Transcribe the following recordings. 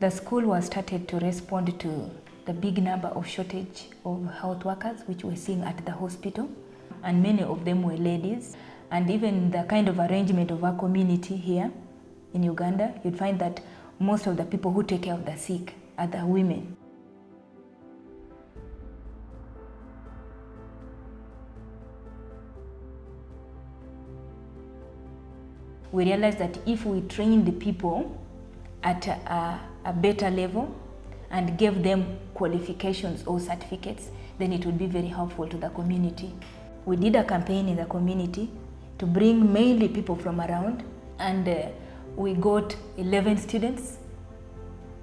The school was started to respond to the big number of shortage of health workers which we're seeing at the hospital, and many of them were ladies. And even the kind of arrangement of our community here in Uganda, you'd find that most of the people who take care of the sick are the women. We realized that if we trained the people at a better level and gave them qualifications or certificates, then it would be very helpful to the community. We did a campaign in the community to bring mainly people from around, and we got 11 students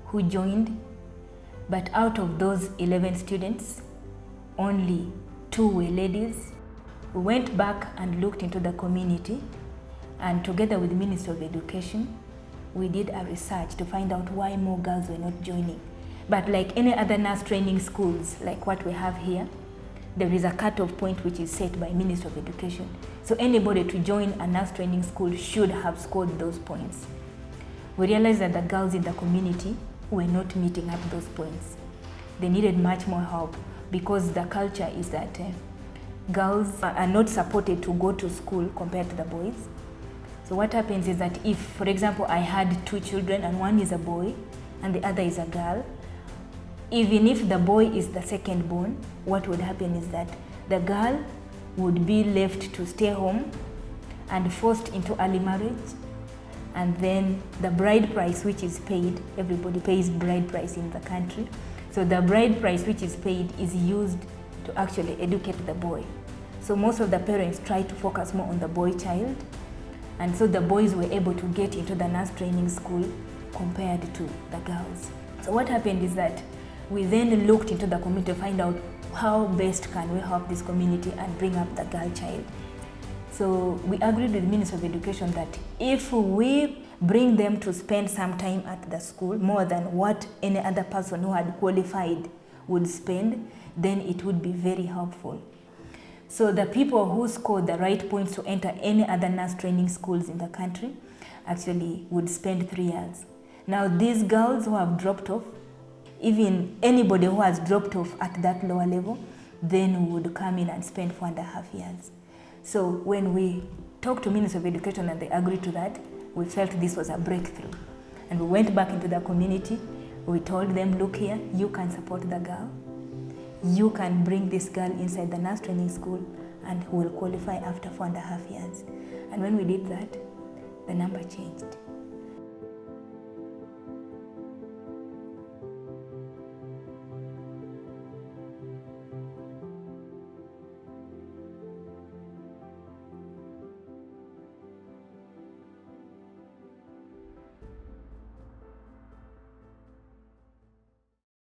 who joined, but out of those 11 students, only 2 were ladies. We went back and looked into the community, and together with the Ministry of Education, we did a research to find out why more girls were not joining. But like any other nurse training schools, like what we have here, there is a cut-off point which is set by Ministry of Education. So anybody to join a nurse training school should have scored those points. We realized that the girls in the community were not meeting up those points. They needed much more help because the culture is that girls are not supported to go to school compared to the boys. So what happens is that if, for example, I had 2 children and one is a boy and the other is a girl, even if the boy is the second born, what would happen is that the girl would be left to stay home and forced into early marriage. And then the bride price which is paid, everybody pays bride price in the country. So the bride price which is paid is used to actually educate the boy. So most of the parents try to focus more on the boy child. And so the boys were able to get into the nurse training school compared to the girls. So what happened is that we then looked into the community to find out how best can we help this community and bring up the girl child. So we agreed with the Ministry of Education that if we bring them to spend some time at the school, more than what any other person who had qualified would spend, then it would be very helpful. So the people who scored the right points to enter any other nurse training schools in the country actually would spend 3 years. Now these girls who have dropped off, even anybody who has dropped off at that lower level, then would come in and spend 4.5 years. So when we talked to Ministry of Education and they agreed to that, we felt this was a breakthrough. And we went back into the community, we told them, look here, you can support the girl. You can bring this girl inside the nurse training school and will qualify after 4.5 years. And when we did that, the number changed.